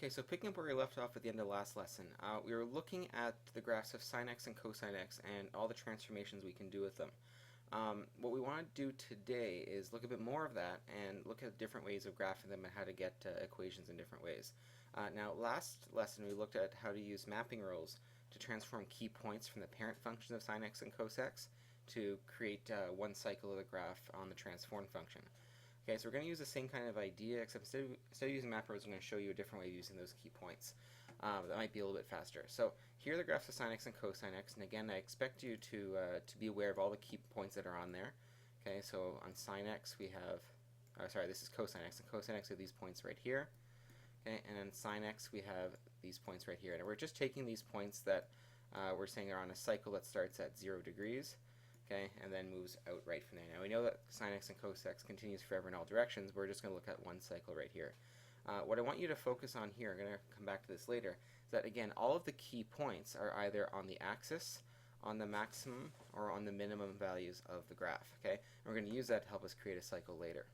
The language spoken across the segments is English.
Okay, so picking up where we left off at the end of the last lesson, we were looking at the graphs of sine x and cosine x and all the transformations we can do with them. What we want to do today is look a bit more of that and look at different ways of graphing them and how to get equations in different ways. Now, last lesson we looked at how to use mapping rules to transform key points from the parent functions of sine x and cos x to create one cycle of the graph on the transform function. Okay, so we're going to use the same kind of idea, except instead of using map rules, I'm going to show you a different way of using those key points. That might be a little bit faster. So here are the graphs of sine x and cosine x, and again, I expect you to be aware of all the key points that are on there. Okay, so on sine x we have, this is cosine x, and cosine x we have these points right here. Okay, and on sine x we have these points right here. And we're just taking these points that we're saying are on a cycle that starts at 0 degrees. Okay, and then moves out right from there. Now we know that sine x and cos x continues forever in all directions. We're just going to look at one cycle right here. What I want you to focus on here, I'm going to come back to this later, is that again all of the key points are either on the axis, on the maximum, or on the minimum values of the graph. Okay, and we're going to use that to help us create a cycle later.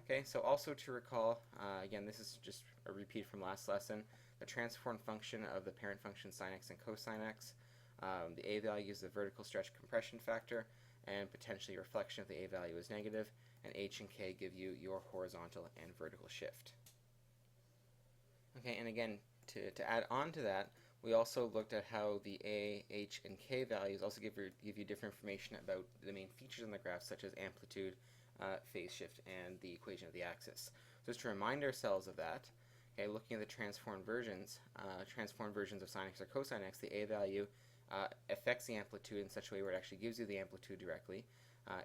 Okay, so also to recall, again this is just a repeat from last lesson, the transform function of the parent function sine x and cosine x. The a value is the vertical stretch compression factor, and potentially reflection if the a value is negative, and h and k give you your horizontal and vertical shift. Okay, and again, to add on to that, we also looked at how the a, h, and k values also give you different information about the main features in the graph, such as amplitude, phase shift, and the equation of the axis. So just to remind ourselves of that, okay, looking at the transformed versions of sine x or cosine x, the a value affects the amplitude in such a way where it actually gives you the amplitude directly.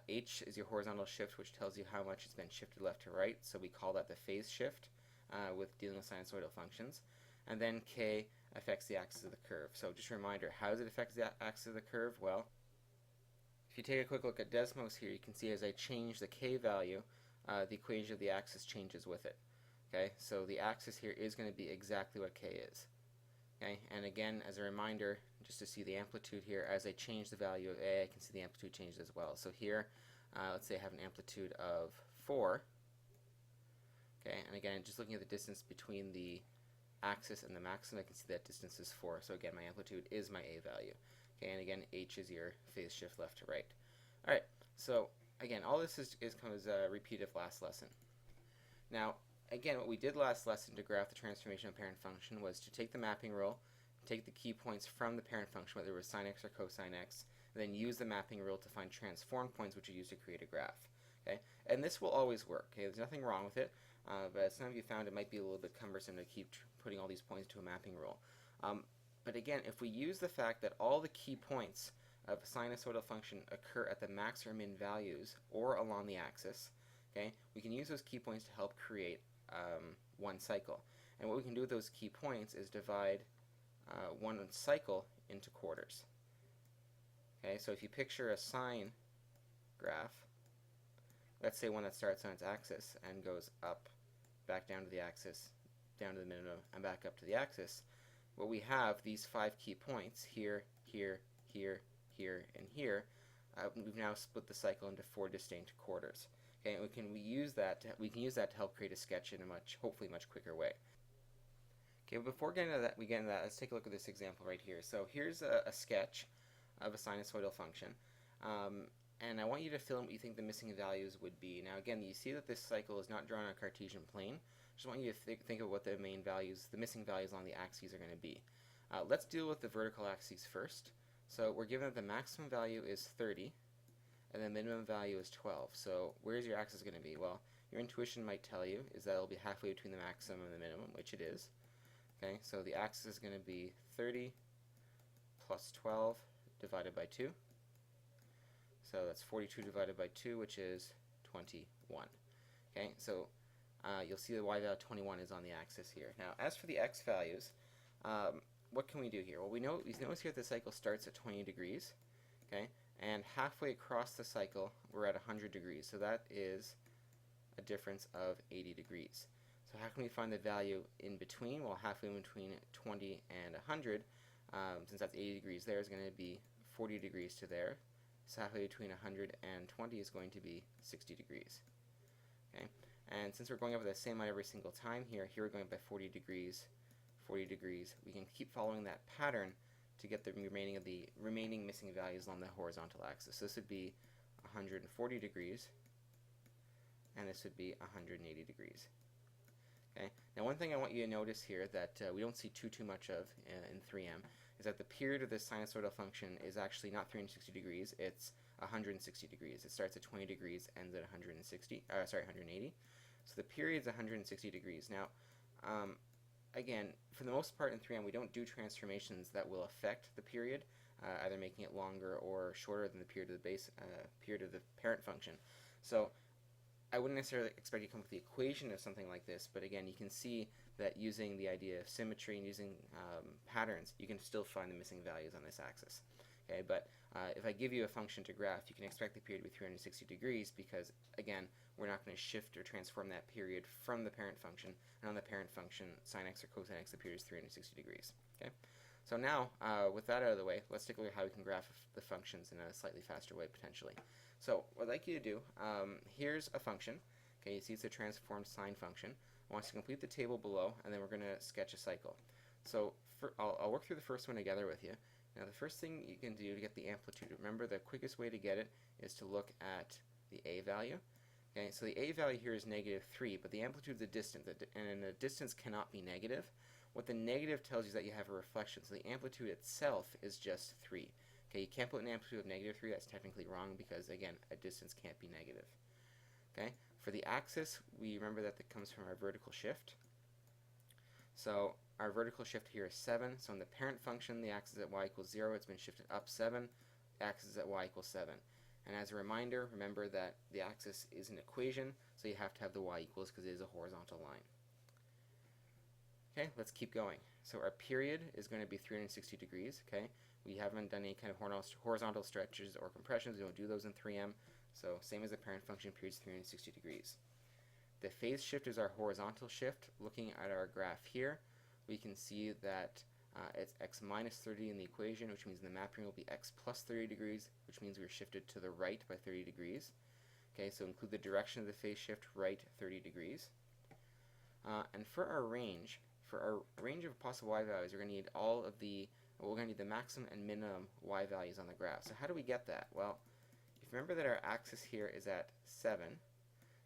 H is your horizontal shift, which tells you how much it's been shifted left to right, so we call that the phase shift with dealing with sinusoidal functions. And then K affects the axis of the curve. So just a reminder, how does it affect the axis of the curve? Well, if you take a quick look at Desmos here, you can see as I change the K value, the equation of the axis changes with it. Okay, so the axis here is going to be exactly what K is. Okay, and again, as a reminder, just to see the amplitude here, as I change the value of A, I can see the amplitude change as well. So here, let's say I have an amplitude of 4. Okay, and again, just looking at the distance between the axis and the maximum, I can see that distance is 4. So again, my amplitude is my A value. Okay, and again, H is your phase shift left to right. All right, so again, all this is kind of a repeat of last lesson. Now, again, what we did last lesson to graph the transformation of parent function was to take the mapping rule, take the key points from the parent function, whether it was sine x or cosine x, and then use the mapping rule to find transform points, which are used to create a graph. Okay, and this will always work. Okay, there's nothing wrong with it, but as some of you found, it might be a little bit cumbersome to keep putting all these points to a mapping rule. But again, if we use the fact that all the key points of a sinusoidal function occur at the max or min values or along the axis, okay, we can use those key points to help create one cycle. And what we can do with those key points is divide one cycle into quarters. Okay, so if you picture a sine graph, let's say one that starts on its axis and goes up, back down to the axis, down to the minimum, and back up to the axis, what we have, these 5 key points, here, here, here, here, and here, we've now split the cycle into 4 distinct quarters. Okay, and we can use that to help create a sketch in a hopefully much quicker way. Okay, but before getting into that, let's take a look at this example right here. So here's a sketch of a sinusoidal function, and I want you to fill in what you think the missing values would be. Now again, you see that this cycle is not drawn on a Cartesian plane. I just want you to think of what the missing values along the axes are going to be. Let's deal with the vertical axes first. So we're given that the maximum value is 30, and the minimum value is 12. So where's your axis going to be? Well, your intuition might tell you is that it'll be halfway between the maximum and the minimum, which it is. Okay, so the axis is going to be 30 plus 12 divided by 2. So that's 42 divided by 2, which is 21. Okay, so you'll see the y value 21 is on the axis here. Now, as for the x values, what can we do here? Well, we notice here that the cycle starts at 20 degrees. Okay, and halfway across the cycle, we're at 100 degrees. So that is a difference of 80 degrees. So how can we find the value in between? Well, halfway in between 20 and 100, since that's 80 degrees there, is going to be 40 degrees to there. So halfway between 100 and 20 is going to be 60 degrees. Okay, and since we're going up with the same amount every single time here we're going up by 40 degrees 40 degrees. We can keep following that pattern to get the remaining missing values along the horizontal axis. So this would be 140 degrees, and this would be 180 degrees. Okay. Now, one thing I want you to notice here that we don't see too much of in 3M is that the period of this sinusoidal function is actually not 360 degrees, it's 160 degrees. It starts at 20 degrees, ends at 180. So the period is 160 degrees. Now, again, for the most part in 3M, we don't do transformations that will affect the period, either making it longer or shorter than the period of the period of the parent function. So I wouldn't necessarily expect you to come up with the equation of something like this, but again, you can see that using the idea of symmetry and using patterns, you can still find the missing values on this axis. Okay, but if I give you a function to graph, you can expect the period to be 360 degrees because, again, we're not going to shift or transform that period from the parent function, and on the parent function, sine x or cosine x, the period is 360 degrees. Okay, so now, with that out of the way, let's take a look at how we can graph the functions in a slightly faster way, potentially. So what I'd like you to do, here's a function. Okay, you see it's a transformed sine function. I want us to complete the table below, and then we're going to sketch a cycle. So I'll work through the first one together with you. Now, the first thing you can do to get the amplitude, remember the quickest way to get it is to look at the a value. Okay, so the a value here is -3, but the amplitude is a distance, and a distance cannot be negative. What the negative tells you is that you have a reflection, so the amplitude itself is just 3. Okay, you can't put an amplitude of -3, that's technically wrong because, again, a distance can't be negative. Okay, for the axis, we remember that it comes from our vertical shift. So our vertical shift here is 7, so in the parent function, the axis at y equals 0, it's been shifted up 7, the axis at y equals 7. And as a reminder, remember that the axis is an equation, so you have to have the y equals because it is a horizontal line. Okay, let's keep going. So our period is going to be 360 degrees, okay? We haven't done any kind of horizontal stretches or compressions, we don't do those in 3M, so same as the parent function, period is 360 degrees. The phase shift is our horizontal shift. Looking at our graph here, we can see that it's x minus 30 in the equation, which means the mapping will be x plus 30 degrees, which means we're shifted to the right by 30 degrees. Okay, so include the direction of the phase shift, right 30 degrees. And for our range of possible y values, we're going to need we're going to need the maximum and minimum y values on the graph. So how do we get that? Well, if you remember that our axis here is at 7,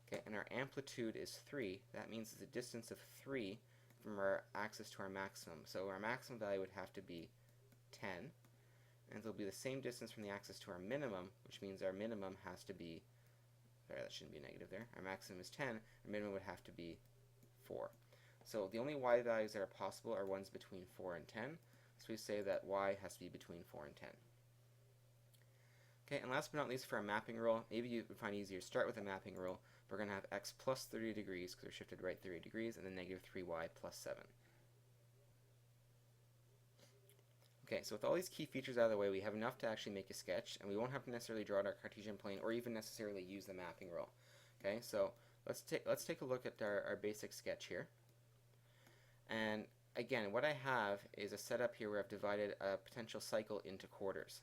okay, and our amplitude is 3, that means it's a distance of 3 from our axis to our maximum. So our maximum value would have to be 10, and it'll be the same distance from the axis to our minimum, which means our minimum has to be, sorry, that shouldn't be negative there, our maximum is 10, our minimum would have to be 4. So the only y values that are possible are ones between 4 and 10, so we say that y has to be between 4 and 10. Okay, and last but not least, for our mapping rule, maybe you would find it easier to start with a mapping rule. We're going to have x plus 30 degrees because we're shifted right 30 degrees, and then negative 3y plus 7. Okay, so with all these key features out of the way, we have enough to actually make a sketch, and we won't have to necessarily draw out our Cartesian plane or even necessarily use the mapping rule. Okay, so let's take a look at our basic sketch here. And again, what I have is a setup here where I've divided a potential cycle into quarters.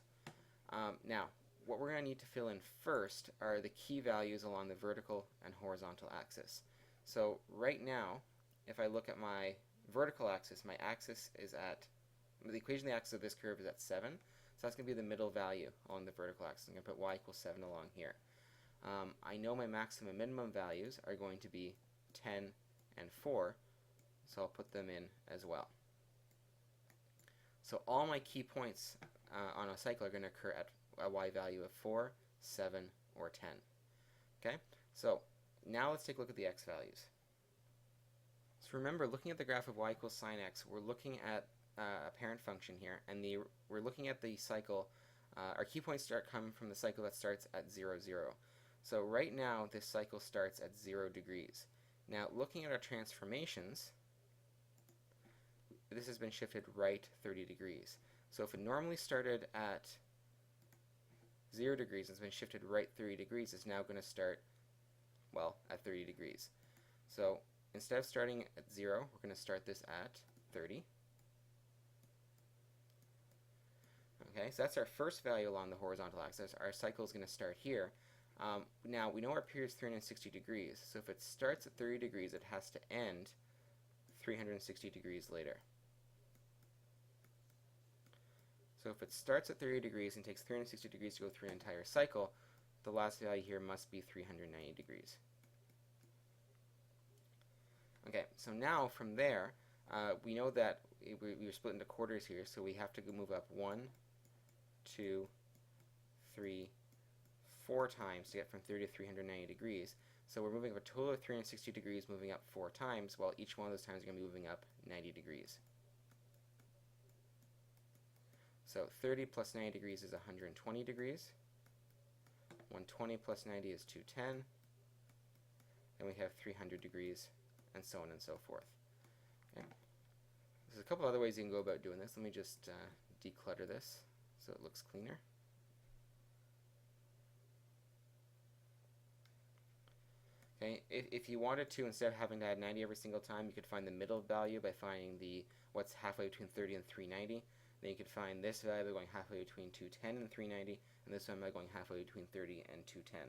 Now, what we're going to need to fill in first are the key values along the vertical and horizontal axis. So right now, if I look at my vertical axis, my axis is at, the equation of the axis of this curve is at 7, so that's going to be the middle value along the vertical axis. I'm going to put y equals 7 along here. I know my maximum and minimum values are going to be 10 and 4, so I'll put them in as well. So all my key points on a cycle are going to occur at a y value of 4, 7, or 10. Okay, so now let's take a look at the x values. So remember, looking at the graph of y equals sine x, we're looking at a parent function here, and we're looking at the cycle. Our key points start coming from the cycle that starts at 0, 0. So right now, this cycle starts at 0 degrees. Now, looking at our transformations, this has been shifted right 30 degrees. So if it normally started at 0 degrees and it's been shifted right 30 degrees, it's now going to start, well, at 30 degrees. So instead of starting at 0, we're going to start this at 30. Okay, so that's our first value along the horizontal axis. Our cycle is going to start here. Now, we know our period is 360 degrees, so if it starts at 30 degrees, it has to end 360 degrees later. So if it starts at 30 degrees and takes 360 degrees to go through an entire cycle, the last value here must be 390 degrees. Okay, so now from there, we know that we were split into quarters here, so we have to move up 1, 2, 3, 4 times to get from 30 to 390 degrees. So we're moving up a total of 360 degrees, moving up 4 times, while each one of those times is going to be moving up 90 degrees. So 30 plus 90 degrees is 120 degrees. 120 plus 90 is 210. Then we have 300 degrees, and so on and so forth. Okay. There's a couple other ways you can go about doing this. Let me just declutter this so it looks cleaner. Okay, if you wanted to, instead of having to add 90 every single time, you could find the middle value by finding what's halfway between 30 and 390. Then you could find this value by going halfway between 210 and 390, and this one by going halfway between 30 and 210.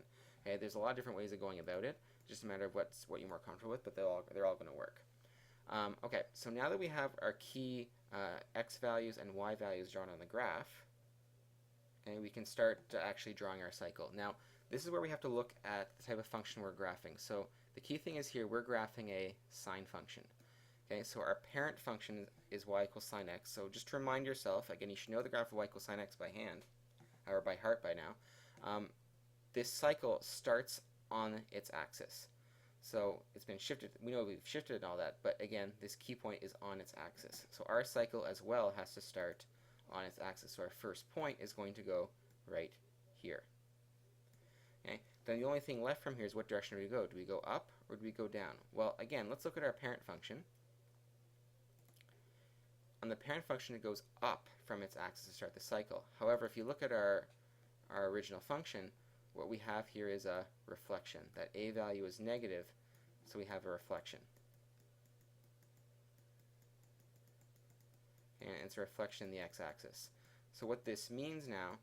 Okay, there's a lot of different ways of going about it. It's just a matter of what you're more comfortable with, but they're all going to work. Okay, so now that we have our key x values and y values drawn on the graph, okay, we can start actually drawing our cycle. Now, this is where we have to look at the type of function we're graphing. So the key thing is here, we're graphing a sine function. Okay, so our parent function is y equals sine x. So just to remind yourself, again, you should know the graph of y equals sine x by hand, or by heart by now. This cycle starts on its axis. So it's been shifted. We know we've shifted and all that, but again, this key point is on its axis. So our cycle as well has to start on its axis. So our first point is going to go right here. Okay. Then the only thing left from here is what direction do we go? Do we go up or do we go down? Well, again, let's look at our parent function. On the parent function, it goes up from its axis to start the cycle. However, if you look at our original function, what we have here is a reflection. That a value is negative, so we have a reflection. And it's a reflection in the x-axis. So what this means now,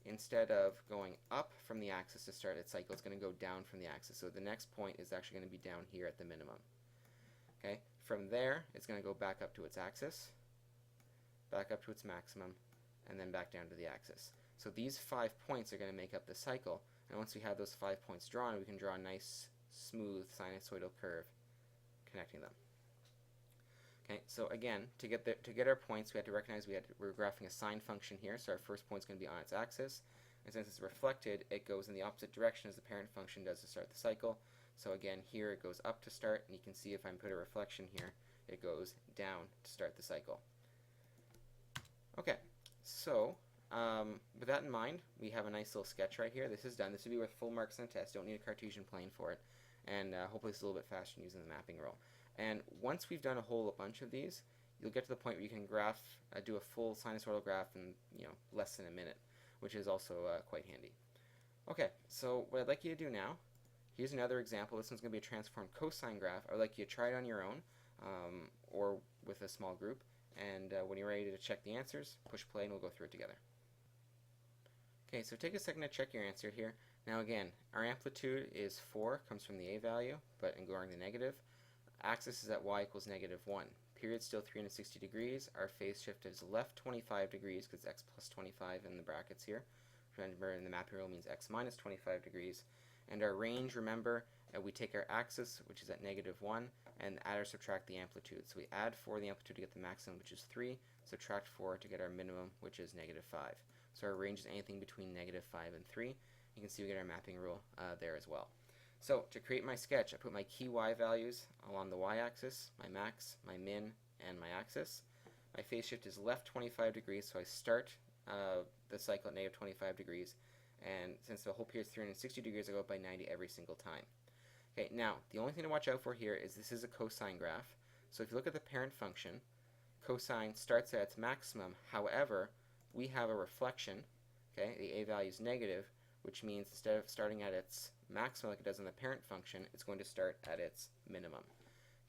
instead of going up from the axis to start its cycle, it's going to go down from the axis. So the next point is actually going to be down here at the minimum. Okay. From there, it's going to go back up to its axis, back up to its maximum, and then back down to the axis. So these 5 points are going to make up the cycle, and once we have those 5 points drawn, we can draw a nice, smooth sinusoidal curve connecting them. Okay, so again, to get our points, we have to recognize we're graphing a sine function here, so our first point is going to be on its axis, and since it's reflected, it goes in the opposite direction as the parent function does to start the cycle. So again, here it goes up to start, and you can see if I put a reflection here, it goes down to start the cycle. Okay, so with that in mind, we have a nice little sketch right here. This is done. This would be worth full marks on the test. Don't need a Cartesian plane for it. And hopefully it's a little bit faster than using the mapping rule. And once we've done a whole bunch of these, you'll get to the point where you can do a full sinusoidal graph in less than a minute, which is also quite handy. Okay, so what I'd like you to do now, here's another example. This one's going to be a transformed cosine graph. I'd like you to try it on your own or with a small group. And when you're ready to check the answers, push play and we'll go through it together. Okay, so take a second to check your answer here. Now again, our amplitude is 4, comes from the a value, but ignoring the negative. Axis is at y equals negative 1. Period still 360 degrees. Our phase shift is left 25 degrees because x plus 25 in the brackets here. Remember, in the mapping rule means x minus 25 degrees. And our range, remember, we take our axis, which is at negative 1, and add or subtract the amplitude. So we add 4 the amplitude to get the maximum, which is 3, subtract 4 to get our minimum, which is negative 5. So our range is anything between negative 5 and 3. You can see we get our mapping rule there as well. So to create my sketch, I put my key y values along the y-axis, my max, my min, and my axis. My phase shift is left 25 degrees, so I start the cycle at negative 25 degrees. And since the whole period is 360 degrees, I go up by 90 every single time. Okay, now, the only thing to watch out for here is this is a cosine graph. So if you look at the parent function, cosine starts at its maximum. However, we have a reflection. Okay, the a value is negative, which means instead of starting at its maximum like it does in the parent function, it's going to start at its minimum.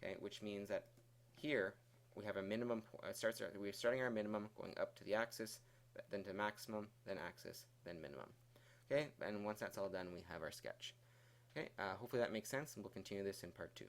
Okay, which means that here we have a minimum. We're starting our minimum, going up to the axis, then to maximum, then axis, then minimum. Okay, and once that's all done, we have our sketch. Okay, hopefully that makes sense, and we'll continue this in part 2.